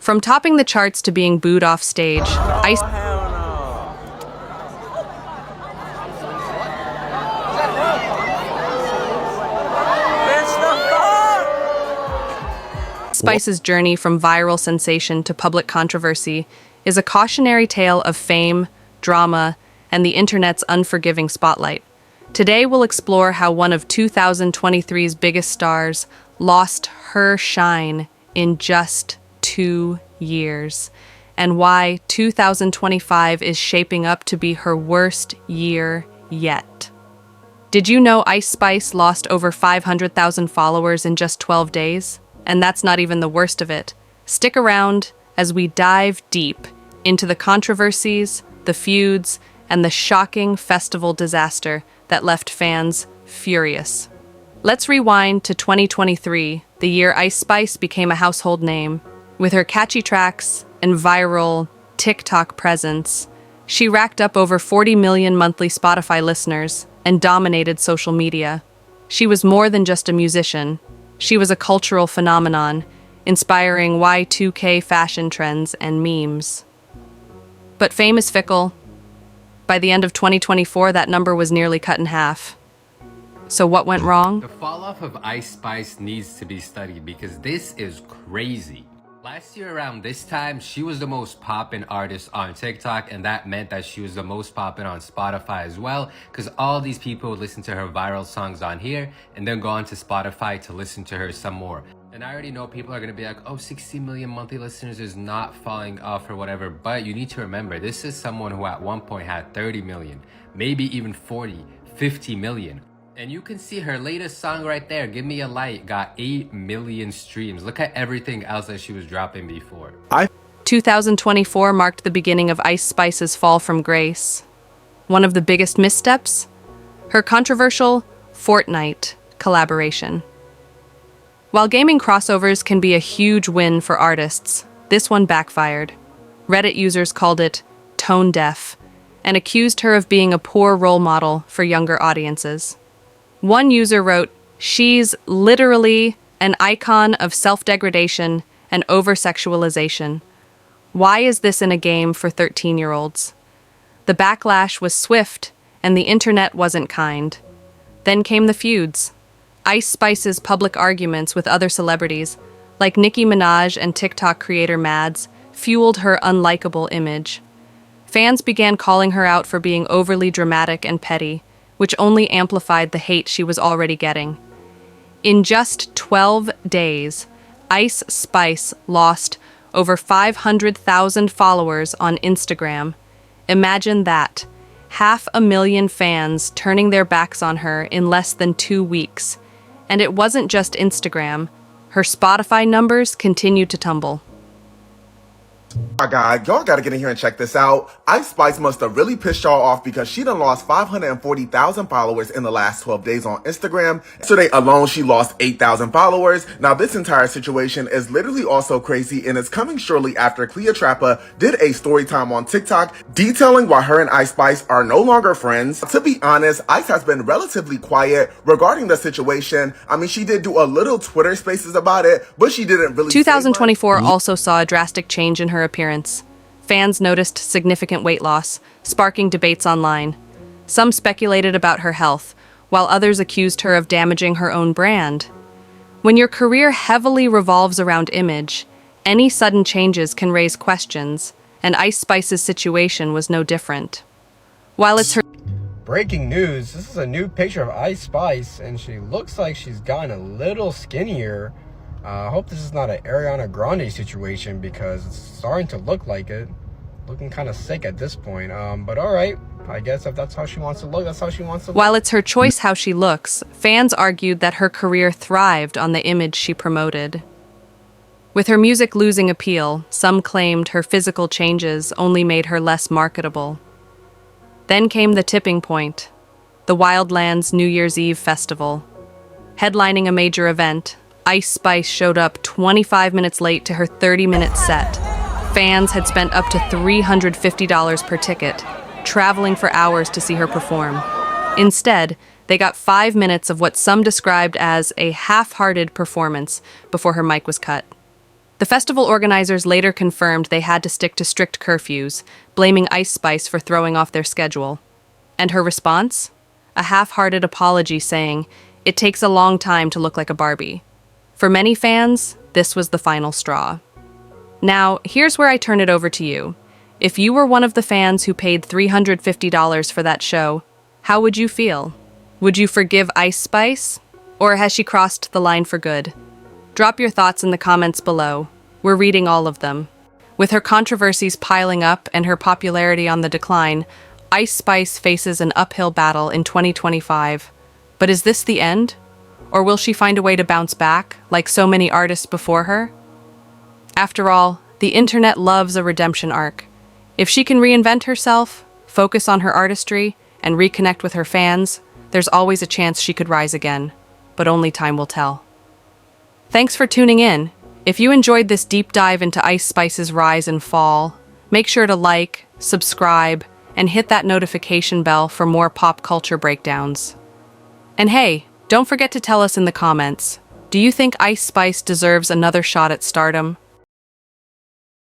From topping the charts to being booed off stage, Ice Spice's journey from viral sensation to public controversy is a cautionary tale of fame, drama, and the internet's unforgiving spotlight. Today we'll explore how one of 2023's biggest stars lost her shine in just 2 years, and why 2025 is shaping up to be her worst year yet. Did you know Ice Spice lost over 500,000 followers in just 12 days? And that's not even the worst of it. Stick around as we dive deep into the controversies, the feuds, and the shocking festival disaster that left fans furious. Let's rewind to 2023, the year Ice Spice became a household name. With her catchy tracks and viral TikTok presence, she racked up over 40 million monthly Spotify listeners and dominated social media. She was more than just a musician. She was a cultural phenomenon, inspiring Y2K fashion trends and memes. But fame is fickle. By the end of 2024, that number was nearly cut in half. So what went wrong? The fall-off of Ice Spice needs to be studied because this is crazy. Last year around this time, she was the most poppin' artist on TikTok, and that meant that she was the most poppin' on Spotify as well, because all these people would listen to her viral songs on here and then go on to Spotify to listen to her some more. And I already know people are going to be like, oh, 60 million monthly listeners is not falling off or whatever, but you need to remember, this is someone who at one point had 30 million, maybe even 40, 50 million. And you can see her latest song right there, Give Me a Light, got 8 million streams. Look at everything else that she was dropping before. 2024 marked the beginning of Ice Spice's fall from grace. One of the biggest missteps? Her controversial Fortnite collaboration. While gaming crossovers can be a huge win for artists, this one backfired. Reddit users called it tone deaf and accused her of being a poor role model for younger audiences. One user wrote, "She's literally an icon of self-degradation and over-sexualization. Why is this in a game for 13-year-olds? The backlash was swift, and the internet wasn't kind. Then came the feuds. Ice Spice's public arguments with other celebrities, like Nicki Minaj and TikTok creator Mads, fueled her unlikable image. Fans began calling her out for being overly dramatic and petty, which only amplified the hate she was already getting. In just 12 days, Ice Spice lost over 500,000 followers on Instagram. Imagine that. 500,000 fans turning their backs on her in less than 2 weeks. And it wasn't just Instagram. Her Spotify numbers continued to tumble. My God, y'all gotta get in here and check this out. Ice Spice must have really pissed y'all off because she done lost 540,000 followers in the last 12 days on Instagram. Yesterday alone, she lost 8,000 followers. Now, this entire situation is literally also crazy, and it's coming shortly after Cleotrapa did a story time on TikTok detailing why her and Ice Spice are no longer friends. To be honest, Ice has been relatively quiet regarding the situation. I mean, she did do a little Twitter spaces about it, but she didn't really 2024 also saw a drastic change in her appearance. Fans noticed significant weight loss, sparking debates online. Some speculated about her health, while others accused her of damaging her own brand. When your career heavily revolves around image, any sudden changes can raise questions, and Ice Spice's situation was no different. While it's her Breaking news, this is a new picture of Ice Spice, and she looks like she's gotten a little skinnier. I hope this is not an Ariana Grande situation because it's starting to look like it. Looking kind of sick at this point. But all right, I guess if that's how she wants to look, that's how she wants to look. While it's her choice how she looks, fans argued that her career thrived on the image she promoted. With her music losing appeal, some claimed her physical changes only made her less marketable. Then came the tipping point, the Wildlands New Year's Eve festival. Headlining a major event, Ice Spice showed up 25 minutes late to her 30-minute set. Fans had spent up to $350 per ticket, traveling for hours to see her perform. Instead, they got 5 minutes of what some described as a half-hearted performance before her mic was cut. The festival organizers later confirmed they had to stick to strict curfews, blaming Ice Spice for throwing off their schedule. And her response? A half-hearted apology saying, "It takes a long time to look like a Barbie." For many fans, this was the final straw. Now, here's where I turn it over to you. If you were one of the fans who paid $350 for that show, how would you feel? Would you forgive Ice Spice? Or has she crossed the line for good? Drop your thoughts in the comments below. We're reading all of them. With her controversies piling up and her popularity on the decline, Ice Spice faces an uphill battle in 2025. But is this the end? Or will she find a way to bounce back, like so many artists before her? After all, the internet loves a redemption arc. If she can reinvent herself, focus on her artistry, and reconnect with her fans, there's always a chance she could rise again. But only time will tell. Thanks for tuning in. If you enjoyed this deep dive into Ice Spice's rise and fall, make sure to like, subscribe, and hit that notification bell for more pop culture breakdowns. And hey, don't forget to tell us in the comments, do you think Ice Spice deserves another shot at stardom?